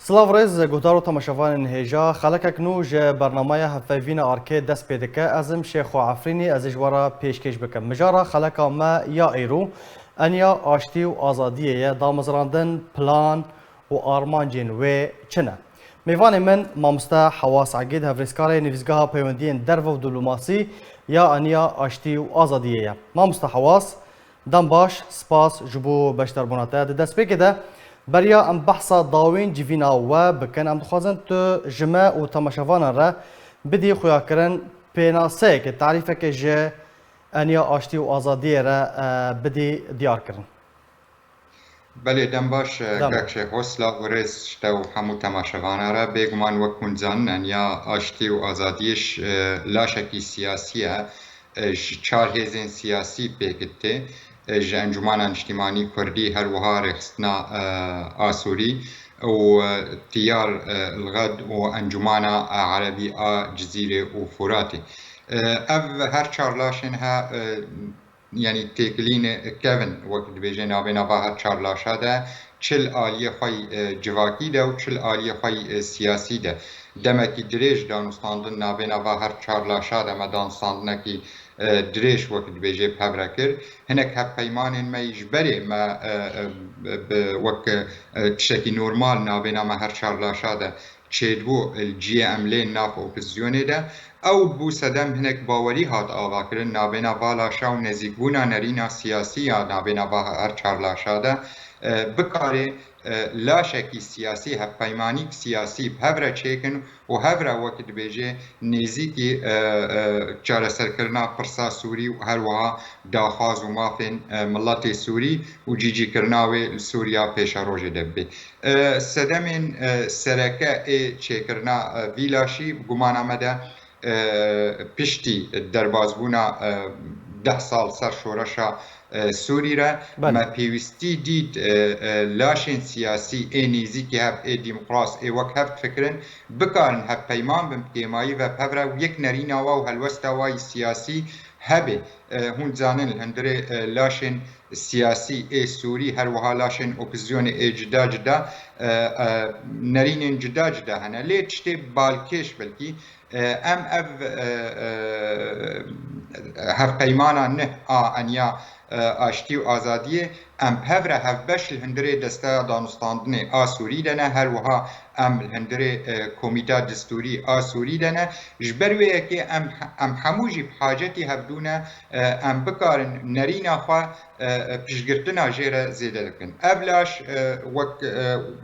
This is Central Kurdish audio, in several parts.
سلااو ڕێز گوتار و تەماشەوانên هێژا خەڵکێک نو ji bernameya hevpeyvîna arkê dest pê dike ez im Şêxo Efrînî ez ê ji we re pêşkêş bikim. Mijara xeleka me ya êro eniya aştî û azadiyê ye damezrandin plan û armancên wê çi ne? Mêvanê min mamoste Hewas Egîd hevrêzkarê nivîzgeha peywendiyên derve û diplomasî ya eniya aştî û azadiyê ye. Mamoste Hewas dem baş spas ji bo beşdarbûna te di destpêkê de بریا ام بحثا داوین جیوینا و بکن ام دخوازن تو جمع و تماشاوانا را بدی خویا کرن پیناسه که تعریفه که جه انیا آشتی و آزادی را بدی دیار کرن. بله دم باش گکشه حسلا و رز شتا و همو تماشاوانا را بگمان وکون زن انیا آشتی و آزادیش لاشکی سیاسیه چار هزین سیاسی بگته ji Encumana Niştimanî Kurdî her wiha rêxistina Asûrî û tiyar Ilgad û Encumana Erebî a Cizîrê û Furatê. Ev her çar laşên he yanî têkilînê kevin wek dibêje navê her çar laşa de çil aliyê xwe civakî de û çil aliyê xwe siyasî de. Demekî dirêj danûstandin navê her çar laşa de me danûstandinekî درێژ وەک دبێژێ پەبرە کرد هەنێک هەپەیمانên me ji berê me wek tiştekî normal navêna me her çar laşa de çêdibû ciyê em lê nav opozîsyonê de ew bû sedem hinek bawerî hat avakirin navêna va laşa û nezîkbûna nerîna siyasî ya navêna va her çar laşa de bikarê laşekî siyasî hevpeymanîk siyasî hevre çêkin û hevre wek dibêje nêzîkî çareserkirina pirsa Sûrî û her wiha daxwaz û mafên miletê Sûrî û cîcîkirina wê li Sûriya pêşerojê de bibe. Sedemên sereke ê çêkirina vî laşî gumana me de piştî derbasbûna 10 sal ser şoreşa Sûrî re me pêwîstî dît laşên siyasî ê nêzîkî hev ê demokras ê wek hev fikirin bikarin hevpeyman bin pêmayî ve pevre û yek nerîna wa û helwesta wa siyasî hebe. Hûn zanin hundirê laşên siyasî ê Sûrî her wiha laşên opozîsyonê ê cida cida nerînên cida cida hene lê tiştê balkêş belkî em ev hevpeymana neh a eniya aştî û azadiyê em hevre hevbeş li hundirê desteya danûstandinê a Sûrî de ne her wiha em li hundirê komîta distûrî a Sûrî de ne ji ber wê yekê em hemû jî hacetî hevdûne em bikarin nerîna xwe piştgirtina jê re zêde dikin. Ev laş wek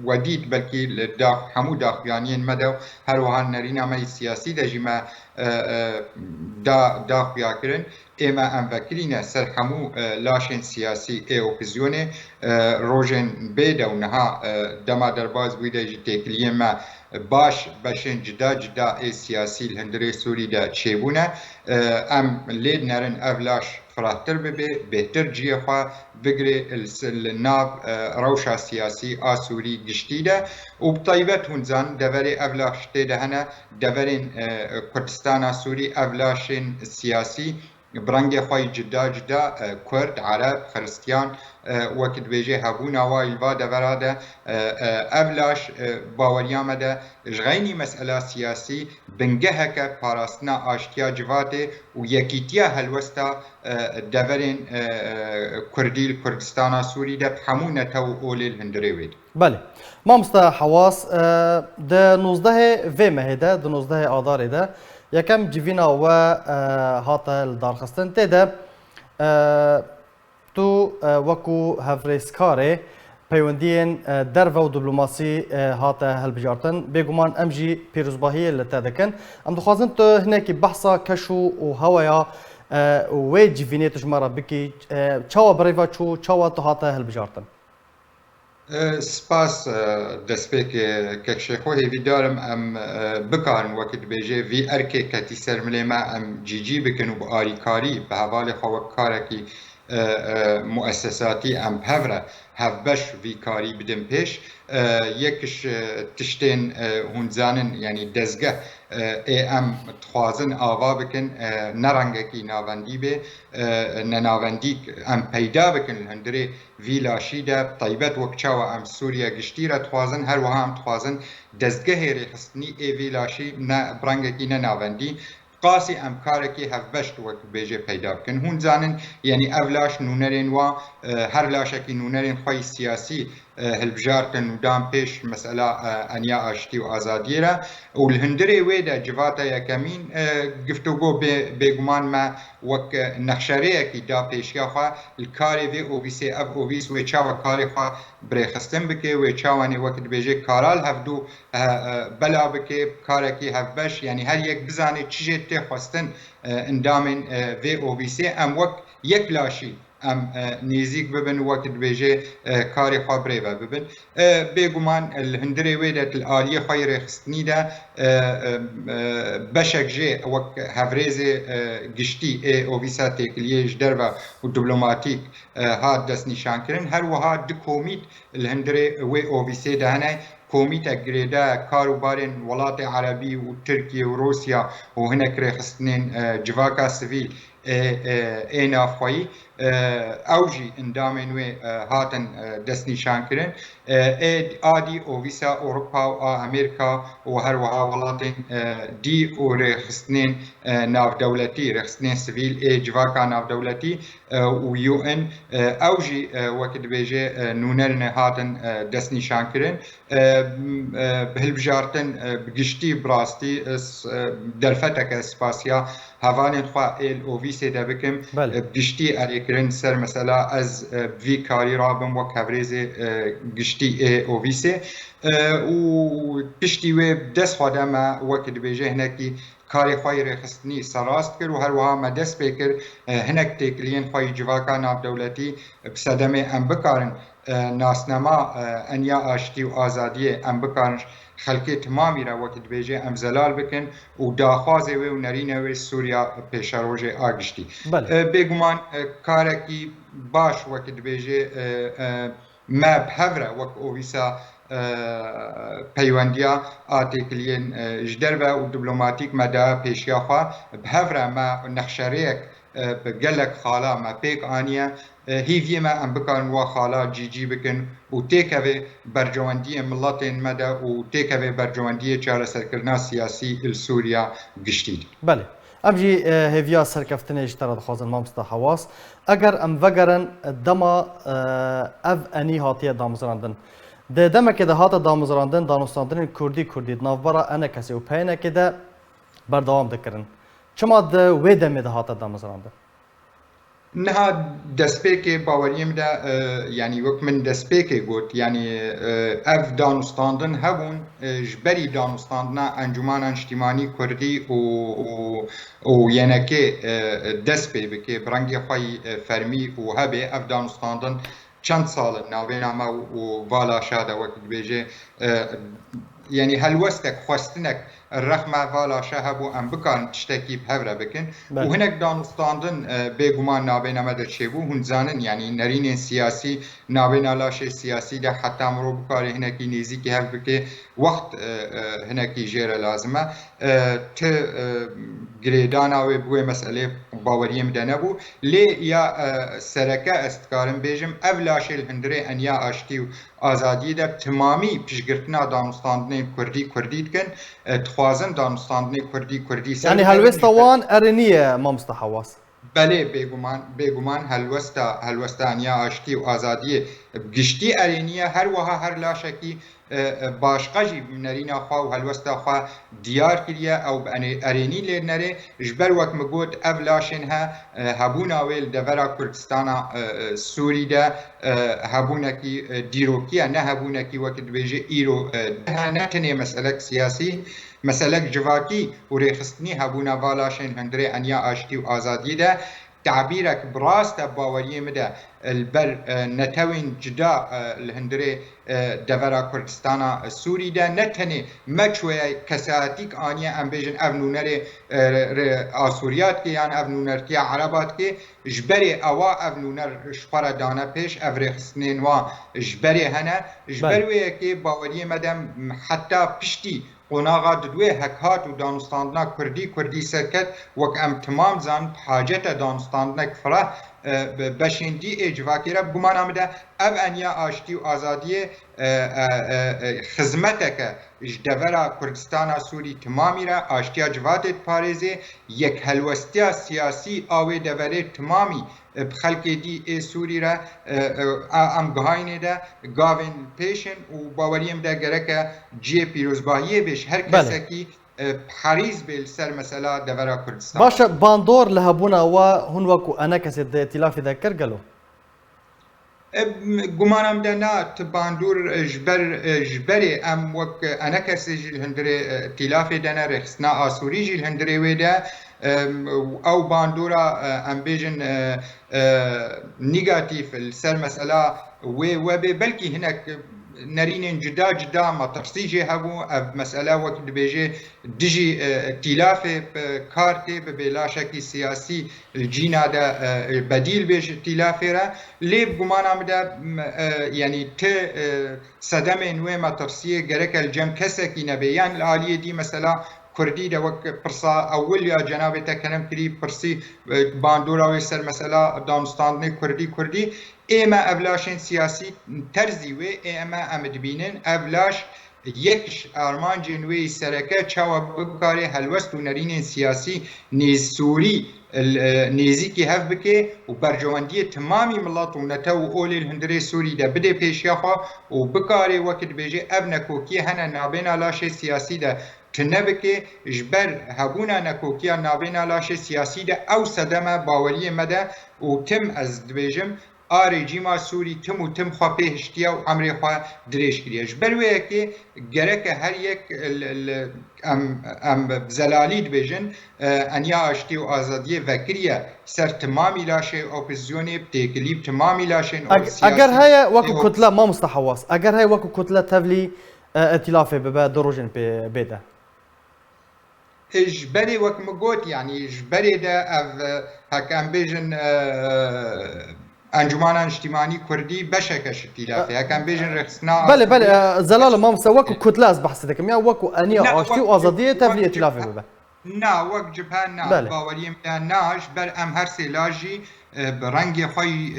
wedît belkî li hemû daxuyaniyên me de her wiha nerîna me siyasî de jî me daxuya kirin ئێمە ئەم vekirîne ser hemû laşên siyasî ê opozîsyonê rojên bêde û niha dema derbas bûî de jî têkiliyên me baş beşên cida cida ê siyasî li hundirê Sûrî de çêbûne em lê nerin ev laş firahtir bibe bêhtir ciyê xwe bigirê li nav rewşa siyasî a Sûrî giştî de û bi taybet hûn zanin deverê ev laş tê de hene deverên Kurdistana Sûrî ev laşên siyasî برنگê xwe cida cida Kurd, Ereb, Xristiyan wek dibêje hebûna wa li va devera de ev laş baweriya me de ji xeynî mesela siyasî bingeheke parastina aştiya civatê û yekîtiya helwesta deverên Kurdî li Kurdistana Sûrî de hemû nete û olê li hundirê wê de. بله مامۆستا Hewas di 19 vê mehê de di 19 adarê de yekem civîna we hate li darxistin tê de tu wekû hevrêzkarê peywendiyên derve û diplomasî hate hilbijartin bêguman em jî pîrozbahiyê li te dikin em dixwazin tu hinekî behsa keş û hewaya wê civînê tu ji me re bikî çawa birêva çû çawa tu hate hilbijartin. سپاس دەستپێکێ کەکشێخۆ هێویدارم ئەم بکارن وەکت بێژێ ڤی ئەرکێ کەتی سەرملێمە ئەم جیجی بکن و بە ئاریکاری بە هەواڵێ خۆوە کارێکی مؤسساتی ام هفره هفبش وی کاری بدن پیش یکش تشتین هونزانن یعنی دزگه ام تخوازن آوا بکن نرنگکی ناوندی به نناوندی ام پیدا بکن هندره وی لاشی ده طیبت وکچاو ام سوریا گشتی را تخوازن هر وها ام تخوازن دزگه هیری خستنی وی لاشی برنگکی نناوندی قاسی ام کارکی هفبشت وک بیجه پیدا بکن هون زانن یعنی اولاش نونرین و هر لاشکی نونرین خوی سیاسی هلبجارتن و دام پیش مسئله انیا آشتی و آزادی را و الهندره ویده جواتا یکمین گفتگو بگمان ما وک نخشاره کی دا پیشیا خواه الکاری وی اوویسی اب اوویس وی چاو کاری خواه برخستن بکه وی چاوانی وقت بیجه کارال هفدو بلا بکه کارکی هفبش یعنی هر یک بزانه چیجه تی خواستن اندامن وی اوویسی ام وک یک لاشی ام نزیک ببن وقت بیجه کاری خواه بریوه ببن بگمان الهندره ویدت الآلیه خواه رخستنی ده بشک جه وک هفریز گشتی اوویسا تکلیه جدر و دیپلوماتیک ها دست نشان کرن هر وها دو کومیت الهندره وی اوویسی دهنه کومیت گریده کاروبارن ولات عربی و ترکیه و روسیا و هنک رخصتنین جواکا سویل اینا خویی اوجی اندامن و هاتن دست نشان کرن آدی اوویسا اروپا و امریکا و هر وها ولاتن دی و رخصتنین ناف دولتی رخصتنین سویل جواکا ناف دولتی و یو ان اوجی وقت بیجه نونرن هاتن دست نشان کرن بهلبجارتن بگشتی براستی دلفتک اسپاسیا هوان خواه اوویسی ده بکم بگشتی اریکرن سر مثلا از وی کاری رابم و کبریز گشتی اوویسی و پشتی و دست خواده ما وقت بیجه هنکی کاری خواهی رخصتنی سراست کرد و هر وها ما دست بکر هنک تکلین خواهی جواکا ناف دولتی بسدم ام بکارن ناسنما انیا آشتی و آزادی ام بکارنش خلقی تمامی را وقت بیجه ام زلال بکن و داخوازه و نرینه و سوریا پیشاروژ آگشتی بگمان کارکی باش وقت بیجه ما بهوره وقت اوویسا پیوندیا آتیکلین جدر و دیپلوماتیک مدا پیشیا خواه بهوره ما نخشریک بگلک خالا ما پیک آنیا هیوی ما ام بکن و خالا جی بکن و تیکوی برجواندی ملاتین مدا و تیکوی برجواندی چاره سرکرنا سیاسی السوریا گشتید. بله. ام جی هیویا سرکفتنه اجتراد خوازن مامستا حواس اگر ام وگرن دما اف انی هاتیه دامزراندن ده دمه که ده هات دامزراندن دانستاندن کردی نافبارا انا کسی و پینه که ده بردوام دکرن چما ده وی دمه ده هات دامزراندن نه دسپیک باوریم ده یعنی وقت من دسپیک گوت یعنی اف دانستاندن هبون جبری دانستاندن انجمان اجتماعی کردی و یعنی که دسپی بکه برنگی خواهی فرمی و هبه اف دانستاندن چند سال ناوینا ما و والا شاده وقت بیجه یعنی هلوستک خواستنک رقم والا شهبو ام بکن تشتکی بهوره بکن و هنک دانستاندن بگمان ناوینا ما در چه بو هن زانن یعنی نرین سیاسی ناوینا لاشه سیاسی ده حتی مرو بکاره هنکی نیزی که هف بکه وقت هنکی جیره لازمه ته گریدانا و بوی مسئله باوریم ده نبو لی یا سرکه استکارم بیجم اولاش الهندره انیا آشتی و آزادی ده تمامی پیشگرتنا دانستاندن کردی کن تخوازن دانستاندن کردی یعنی هلوستا وان ارنیه مامستا حواس بله بگمان هلوستا انیا آشتی و آزادی گشتی ارنیه هر وها هر لاشکی باشقاجی نرینا خواه و هلوستا خواه دیار کریه او ارینی لیر نره جبر وقت مگود اولاشن ها هبونا ویل دورا کردستانا سوری ده هبونا کی دیروکیه نه هبونا کی وقت بیجه ایرو ده نتنه مسئله سیاسی مسئله جواکی و ریخستنی هبونا والاشن هندره انیا آشتی و آزادی ده تعبيرك براسته باوريه مدى البر نتوين جدا الهندري دفرا كردستانا السوري دا نتني مچوي كساتيك آنيا ام بيجن افنونر آسوريات كي يعني افنونر كي عربات كي جبري اوا افنونر شفرا دانا پیش افريخسنين وا جبري هنا جبري كي باوريه مدام حتى پشتي قناغا ددوی حکات و دانستاندنا کردی سرکت وک ام تمام زن حاجت دانستاندنا کفره بشندی اجواکی را بگمان آمده او انیا آشتی و آزادی خدمتک جدورا کردستان سوری تمامی را آشتی جواتت پارزه یک هلوستی سیاسی آوه دوره تمامی بخلق دی سوری را ام گهاینه ده گاوین پیشن و باوریم ده گرکه جی پیروزباهیه بش هر کسی که حریص بیل سر مثلا دورا کردستان باشا باندور لهبونا و هون وكو انا كسد ائتلاف ذكر قالوا گمانم ده نه تباندور جبری ام وک انا کسی جیل هندره ائتلاف دنه رخصنا آسوری جیل هندره ویده او باندورا ام بیجن نيجاتيف السر مسألة وبلكي هناك نرين جدا ما تفصيجي هبو مسألة وقت بيجي ديجي ائتلاف كارتي بلا شك سياسي الجينا دا بديل بيج ائتلافي را ليه بقمان عمدا يعني ت صدمه نوي ما تفصيل جرك الجم كسكي نبيان الآلية دي مسألة كردي ده وك برصا أول يا جناب تكلم كري برصي باندورا ويسر مسألة دانستاندني كردي إما أبلاشين سياسي ترزي وي إما أمدبينن أبلاش يكش أرمان جنوي سركة شوا بكاري هلوست ونرين سياسي نيز سوري نيزي كي هف بكي وبرجواندية تمامي ملات ونتو أولي الهندري سوري ده بدي بيش يخوا وبكاري وقت بيجي أبنكو كي هنا نابينا لاشي سياسي ده تنبكي جبر هبونا نكوكيا نابينا لاشي سياسي ده أو صدمة باورية مدى وتم از دبيجم رژیم سوری تم خواهی هشتیا و عمری خواه درش کریه جبر ویکی گرک هر یک ام زلالی دبیجن انیا آشتی و آزادی وکریه سر تمامی لاشه اپوزیونی بتکلیب تمامی لاشه اگر های وکو کتله ما مستحواس اگر های وکو کتله تبلی ائتلافه ببا دروجن بیده اجبري وقت مقوت يعني اجبري ده هكان بيجن انجمان اجتماعي كردي بشكش ائتلافي هكان بيجن رخصنا بله زلال ما مسواكو كتله از بحثك يا وكو انيا اشتي وازاديه تبلي ائتلافي ببا نا وقت جبهان نا باوريم ناش بل ام هر سلاجي برنگ خوی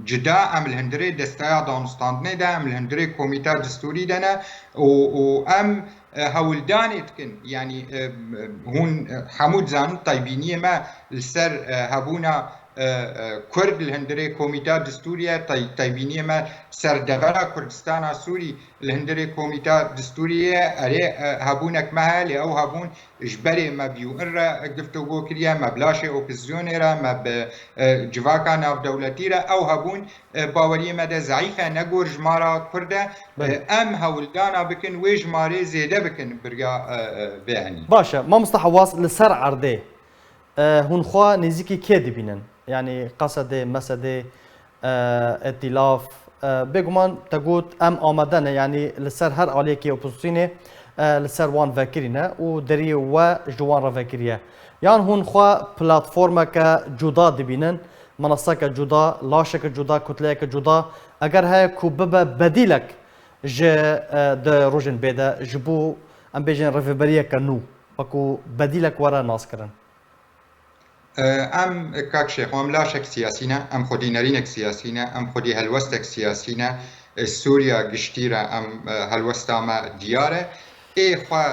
جدا ام الهندري دستايا دانستاندنه ده ام الهندري كوميتا دستوري دنا و ام هولدانت كن يعني هون حمود زان طيبينيه ما السر هبونا كرد الهندري كوميتا دستورية طيبينيه ما سر دغرا كردستان سوري الهندري كوميتا دستورية اري هبونك مها او هبون اجبري ما بيو ارى قفتو كريا ما بلاشي اوبزيوني را ما بجواكا ناف دولتي را او هبون باوريه مدى ضعيفة نقور جمارا كرده ام هولدانا بكن وجماري زيده بكن برقا بيعني باشا ما مستحواص لسر عرضي هون خوا نزيكي كيدي بينن يعني قصد مسد ائتلاف بيغمان تقول ام آمدن يعني لسر هر عليكي اوبوزيسيوني لسر وان فاكرينا ودري و جوان را فاكريه يعني هون خوا بلاتفورما كجدا دبينن منصه كجدا لاشك جدا كتله كجدا اگر هي كوببه بديلك ج د روجن بيدا جبو ام بيجن ريفبريه كنو اكو بديلك ورا ناس كرن ام كاك شيخ ام لاشك سياسينا ام خودي نرينك سياسينا ام خودي هلوستك سياسينا سوريا قشتيرة ام هلوستا ما ديارة اي خوا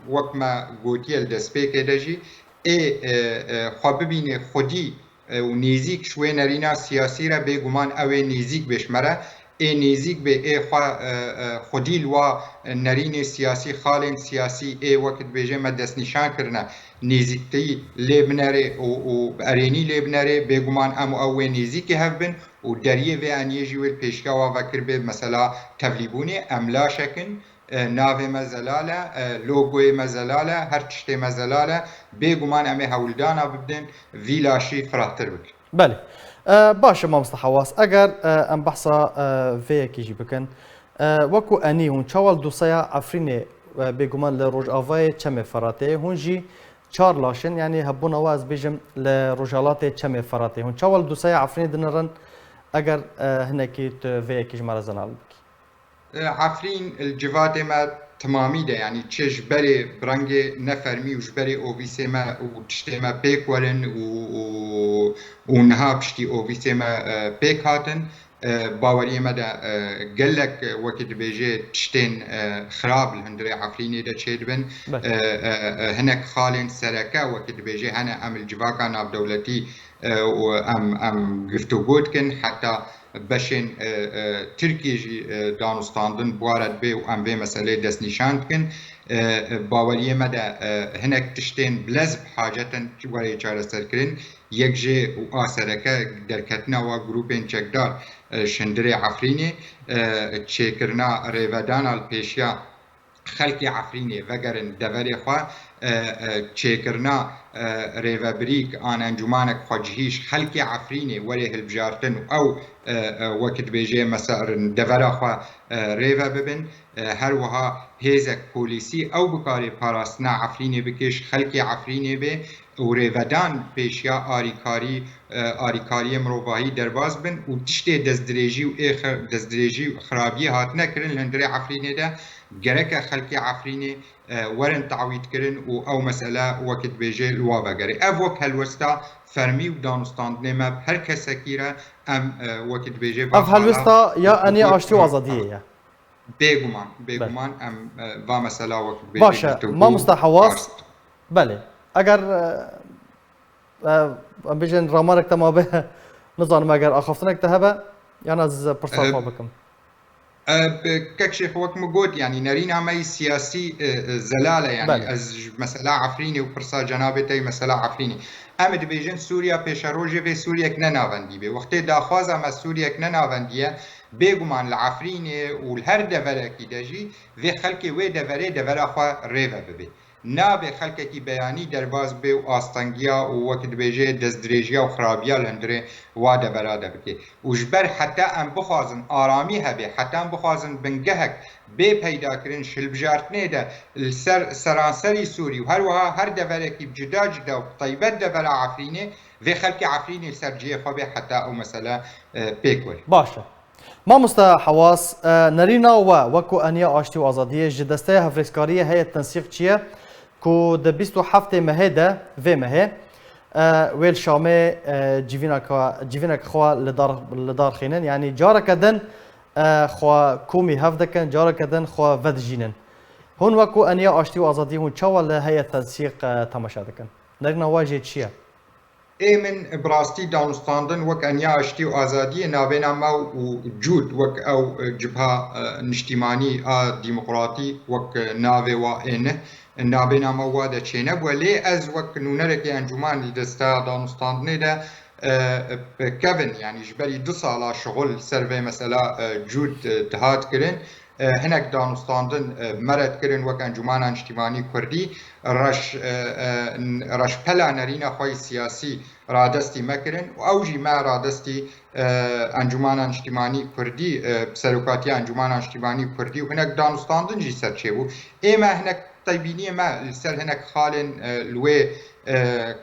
وقت ما قوتي الدسبيك دجي اي خوا ببيني خودي ونيزيك شوي نرينا سياسي را بيقومان اوي نيزيك بشمره اي نيزيك بي اي خودي لوا نرين سياسي خالن سياسي اي وقت بيجي ما دست نشان كرنا نيزيكتي لبناري و اريني لبناري بيقومان امو اوي نيزيكي هفبن و دريه في ان يجي والبيشكا وفكر بي مثلا تفليبوني ام لا شكن ناوی مزلاله لوگوی مزلاله هر چشتی مزلاله بێگومان ئەمێ هەولدانا ببدن ویلاشی فراتر بکن. بله باشه مامۆستا حواس ئەگەر ئەم بەحسا vêyekî jî bikin وەکو ئەنی hûn çawal dosaya Efrînê bêguman li Rojavayê çemê Feratê hûn jî çar laşin yanî hebûna we ez bêjim li Rojalatê çemê Feratê hûn çawal dosaya Efrînê dinirin eger hinekî tu vêyekî ji me re zenal bikî. عفرین الجواتê me tamamî de yanî çi ji berê birengê nefermî û ji berê ovîsê me û tiştê me pêk werin û niha piştî ovîsê me pêk hatin باوەریە me de gelek wekî dibêjê tiştên xirab li hundirê Efrînê de çê dibin hinek xalên sereke wekî dibêjê hene em li civaka navdewletî em giftûgû dikin heta بەشên Tirkiye jî danûstandin buwaret bê û em vê meseleyê destnîşan dikin باوەریە me de hinek tiştên bilez bi hacetin werê çareserkirin yek jê û asereke derketina wa grûpên çekdar ji hundirê Efrînê çêkirina rêvedana li pêşiya xelkê Efrînê vegerin deverê xwe çêkirina rêvebirîk an encûmanek xwecihî ji xelkê Efrînê werê hilbijartin û ew wekî dibêjê meserin devera xwe rêve bibin her wiha hêzek polîsî ew bikarê parastina Efrînê bike ji xelkê Efrînê bê û rêvedan pêşiya alîkariyê mirovahî derbas bin û tiştê destdirêjî û destdirêjî û xirabiyê hatine kirin li hundirê Efrînê de gereke xelkê Efrînê werin tewîtkirin û ew mesele wekî dibêjê li wa vegere ev wek helwesta fermî û danûstandinê me her kesekî re em wekî dibêjê ev helwesta ya enî aştî û azadiyê ye bêguman em va mesela wekî dibêjê باشه مامۆستا حواس بله ئەگەر ئەم بێژن ڕامارێک تەما بێ نزانم ئەگەر ئاخافتنێک te hebe yan ez pirsa xwe bikim. ككشيخ وك مقود يعني نرينا مي سياسي زلالة يعني بل. از مثلا عفريني وبرسا جنابتي مثلا عفريني امد بيجن سوريا بيشاروجي في سوريا كنناوندي بي وقت داخوازا ما سوريا كنناوندية بيقومان العفريني والهر دفره كي دجي في خلقي وي دفره دفره خوا ريفا ببي نابێ خەلکێکی بەیانی دەرباز بێ و ئاستەنگیا و وەکت بێژێ دەستدرێژیا و خراپیا لە هەندرێ وا دەبەرادە بکێ و ji ber heta em bixwazin aramî hebe heta em bixwazin bingehek bê peydakirin şilbijartinê de li ser seranserî Sûrî û her wiha her deverekî cida cida û taybet devera Efrînê vê xelkê Efrînê li ser ciyê xwe bê heta ew mesele pêk were. باشه مامۆستا حواس نەرîna we wekû eniya aştî û azadiyê ji desteya hevrêzkariyê heye tensiq çiye ku di 27 mehê de vê mehê wê li Şamê civînek xwe li darxînin yanî careke din xwe komî hev dikin careke din xwe vedijînin hûn wekû eniya aştî û azadiyê hûn çawa li heye tensiq temaşa dikin nerîna we jê çi ye من براستی دانستاندن وک انیا اشتی و آزادی نابینا ما و جود وک او جبهه نشتیمانی ديمقراطي وک ناوی و اینه نابینا ما واده چینه ولی از وک نونرکی انجمان دستا دانستاندنه ده كيفن يعني جبري 2 سالا شغل سرفي مثلا جود دهات كرين هناك دانستاندن مرد كرين وك انجمان اجتماعي كردي رش پلا نرينا خوي سياسي رادستي مكرن واوجي ما رادستي انجمان اجتماعي كردي بسركاتي انجمان اجتماعي كردي وهناك دانستاندن جي سرچيبو اما هناك طيبيني ما سر هناك خالن لوي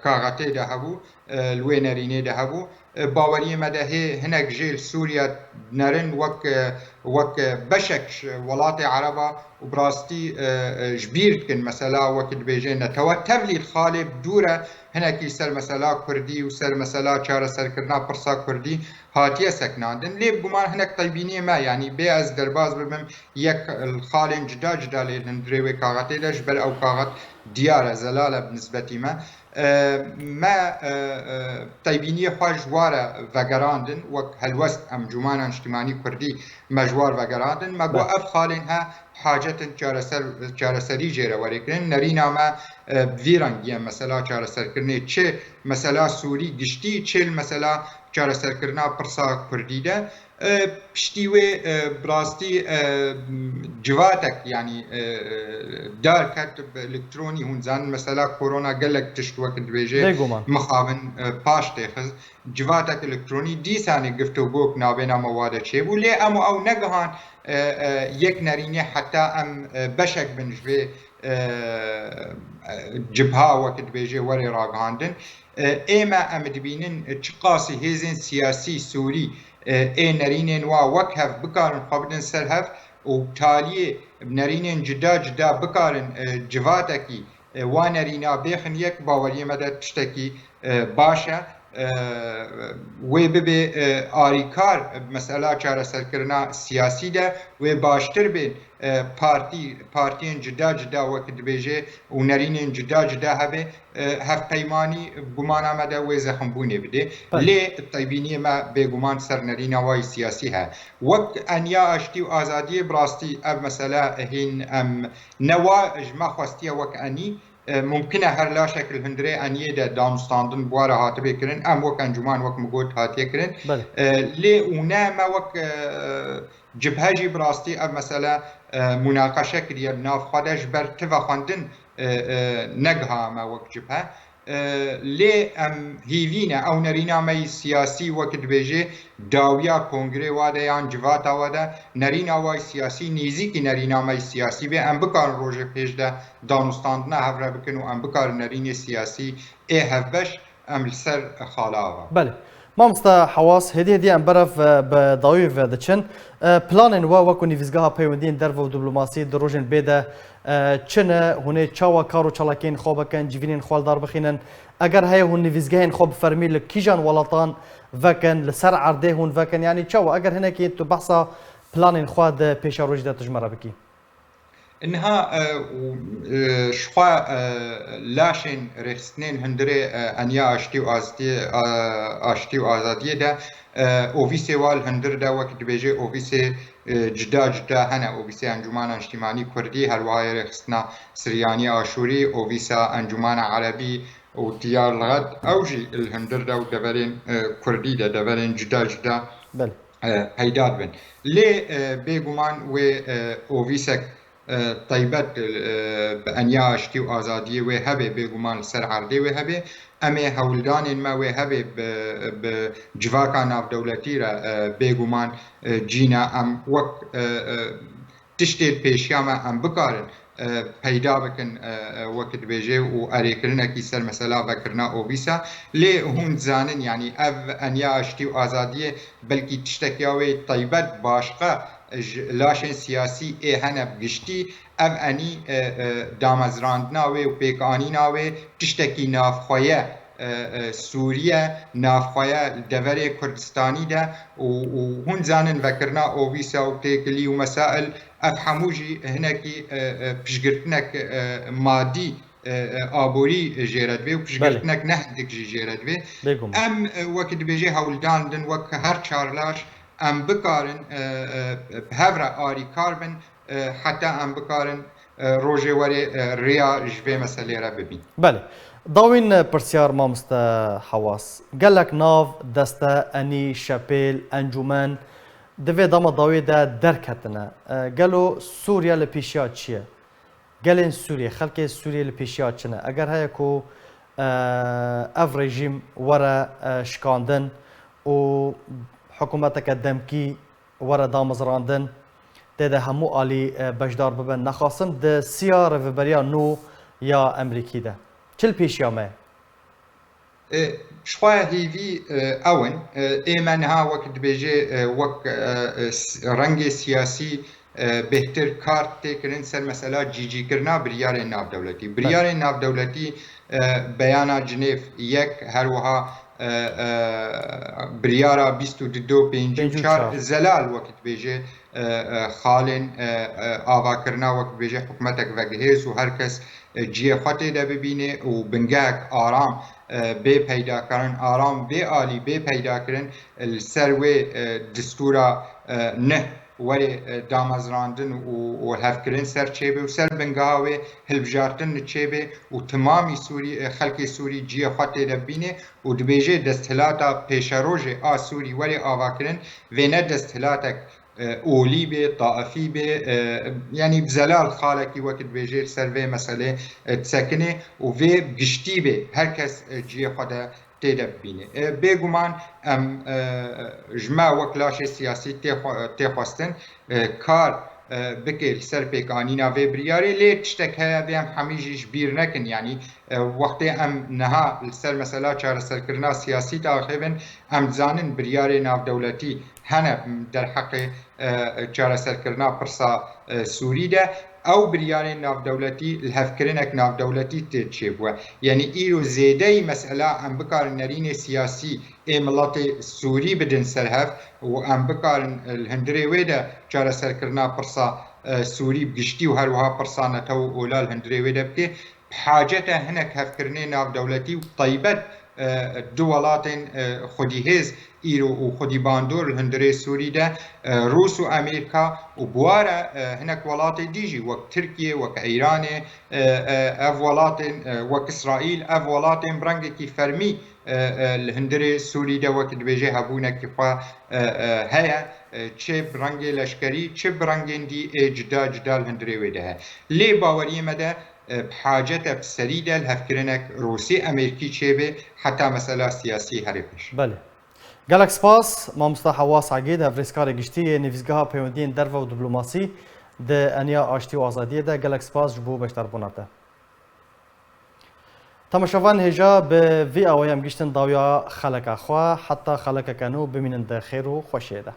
كاغاتي دهبو لوي نريني دهبو باوري مده هناك جيل سوريا نرن وك بشك ولات عربة وبراستي جبير كن مثلا وقت بيجينا توا تبلي الخالب دورة هناك يسر مثلا كردي وسر مثلا شارع سر كرنا برسا كردي هاتيه سكناندن ليه بمان هناك طيبيني ما يعني بياز درباز بمم يك الخالن جدا جدا لندريوي كاغاتي لجبل او كاغات ديار زلالة بالنسبة ما ما طيبيني خواج جوارة وگراندن وك هلوست ام جمان اجتماعي كردي مجوار وگراندن ما بو اف خالنها حاجة چارەسەری جێرە وەرێکردن نەرینا ما ڤیرەنگیە مەسەلا چارەسەرکردنی چێ مەسەلا سووری گشتی چێل مەسەلا چارەسەرکردنا پرسا کوردیدە پشتیوێ بڕاستی جواتێک ینی دار کات ئەلکترۆنی هونزان مەسەلا کۆرۆنا گەلێک تشتوەکە دوێژێ مخابن پاش تێخز جواتێک ئەلکترۆنی دیسانی گفتوگۆک ناوێنا مەوادە چێبوو لێ ئەم ئەو نەگەهان یەک نەرینێ حتا ئەم بەشێک بنژێ جبها وەکە دوێژێ وەرێ ڕاگەاندن ئێمە ئەمە دبینن چ قاسی هێزên سیاسی سووری ئێ نەرینێن وا وەک هەف بکارن خوا بدن سەر هەف و تالیێ نەرینێن جدا جدا بکارن جواتێکی وا نەرینا بێخن یەک باوەریەمەدە تشتێکی باشە وێ ببێ ئاریکار مەسئلا چارەسەرکردنا سیاسیدا وێ باشتر بێن پارتیên جدا جدا وەک دبێژێ و نەرینên جدا جدا هەبێ هەفپەیمانی گومانامەدە وێ زەخمبوونێ بدێ لێ تەیبینیە مە بێگومان سەر نەرینە وای سیاسی هەیە وەک ئەنیا ئاشتی و ئازادیە بڕاستی ئەv مەسەلا هین ئەم نەوا ژمە خواستیە وەک ئەنی ممکنە هەر لاشێکل هەندرێ ئەنیێدا دانوستاندن بوارە هاتبێکردن ئەم وەک ئەنجومان وەک مگوت هاتیەکردن لێ و نامە وەک جبهەجی بڕاستی ئەv مەسەلا مناقەشە کردە ناوخوادەش بەر تڤە خواندن نەگهامە وەک جبهە لێ ئەم هیڤینە ئەو نەرینامەی سیاسی وەک دبێژێ داویا کۆنگرێ وادەیان جواتاوەدە نەریناوای سیاسی نێزیکی نەرینامەی سیاسی بێ ئەم بکارن ڕۆژێ پێشدا دانوستاندنە هەورە بکەن و ئەم بکارن نەرینێ سیاسی ئێ هەڤبەش ئەم لەسەر خاڵاوە مامۆستا حواس هدیه برف به داوی و دچن پلان و وکو نویزگاه پیوندین در و دیپلماسی دروژن بده چنه هونه چاوا کارو چلاکین خواب کن جوینین خوالدار بخینن اگر هی هون نویزگاهین خواب فرمی لکیجان ولاتان وکن لسر عرده هون وکن یعنی چاوا اگر هنه که تو بحثا پلان خواد پیش روش ده تجمره بکی انها شخوا لاشن رخصتين هندري انيا اشتي و ازاديه ده اوفيسي وال هندر ده وقت بيجي اوفيسي جدا جدا هنا اوفيسي انجمان اجتماعي كردي هلواي رخصتنا سرياني اشوري اوفيسا انجمان عربي و ديار لغد اوجي الهندر ده ودبرين كردي ده دبرين جدا جدا هيداد بن لي بيغمان و اوفيسك طيبت بأنيا اشتي و آزادية وهبه بيغمان سر عرضي وهبه امي هولدان ما وهبه بجواكا ناف دولتي را بيغمان جينا ام وك تشتيت بيشياما ام بكارن پیدا بکن وقت بیجه و اریکرنکی سر مثلا وکرنا اوبیسا لی هون زانن یعنی اف انیا اشتی و آزادیه بلکی تشتکیاوی طیبت باشقه لاشن سیاسی ای هنب گشتی اف انی دامزراندناوی و پیکانیناوی تشتکی نافخویه سوریه نافخویه دوره کردستانی ده و هون زانن وکرنا اوبیسا و تیکلی و مسائل افهموجی هنکی پشگرتنک مادی آبوری جیرد بی و پشگرتنک نهدک جیرد بی ام وقت بیجی هولدان دن وقت هر چارلاش ام بکارن هفره آری کاربن حتی ام بکارن روژه وری ریا جوه مسئله را ببین بله داوین پرسیار مامستا حواس گلک ناو دسته انی شپیل انجومن دوی دام داوی ده درک هتنه گلو سوریا لپیشیات چیه؟ گلین سوریه خلک سوریه لپیشیات چنه اگر های کو اف رژیم وره شکاندن و حکومت که دمکی وره دامزراندن ده همو آلی بجدار ببن نخواستن ده سیار و بریا نو یا امریکی ده چل پیشیامه؟ شخواه هیوی اون ایمنها وقت بیجه وقت رنگ سیاسی بهتر کارت تکرن سر مثلا جیجی کرنا بریار ناف دولتی بریار ناف دولتی بیانا جنیف یک هر وها بریارا 22 زلال وقت بیجه خالن آوا کرنا وقت بیجه حکومتک وگهیز و هر کس جیه خواته ده ببینه و بنگهک آرام بی پیدا کردن آرام بی عالی بی پیدا کردن سروی دستورا نه ولی دامزراندن و هفکرین سر چیبه و سر بنگاوه هلبجارتن چیبه و تمامی سوری خلق سوری جیه خاطر دبینه و دبیجه دستهلاتا پیشروج سوری ولی آواکرن و نه دستهلاتک اولی به طائفی به یعنی بزلال خالکی وقت بیجیر سر و مسئله تسکنه و گشتی به هر کس جیه خدا تدب بینه بگمان جمع وکلاش سیاسی تخواستن کار بکل سر پیکانینا و بریاری لی تشتک هیا بیم همیجیش بیر نکن یعنی وقتی نها سر مسئله چار سرکرنا سیاسی تاخیبن زانن بریاری ناو دولتی هنه در حق چار سرکرنا پرسا سوری ده او بریاری ناو دولتی الهفکرینک ناو دولتی تچیبوه یعنی ایرو زیده مسئله بکار نرین سیاسی ملت سوری بدن سرهف و بکار الهندری ویده چار سرکرنا پرسا سوری بگشتی و هروها پرسانته و اولا الهندری ویده بکی حاجته هنک هفکرینه ناو دولتی و طیبت دولات خودی هز ایرو و خودی باندور الهندری سوری ده روس و امریکا و بواره هناك ولات دیجی وک ترکیه وک ایران اف ولات وک اسرائیل اف ولات برنگی کی فرمی الهندری سوری ده وک دبیجه هبونه کی خوا هيا چه برنگی لشکری چه برنگی دی جدا الهندری ویده لی باوری مده بحاجة بسريدة الهفكرنك روسي أمريكي تشيبه حتى مسألة سياسية هربش. بله. قالك سباس ما مصطلح حواس عقيد هفريسكاري قشتي نفسقها بيوندين درفة ودبلوماسي ده أنيا آشتي وآزادية ده قالك سباس جبو بشتر بوناته. تماشاوان هجا بفي أويام قشتن ضاويا خلق أخوا حتى خلق كانوا بمن خير وخوشي ده.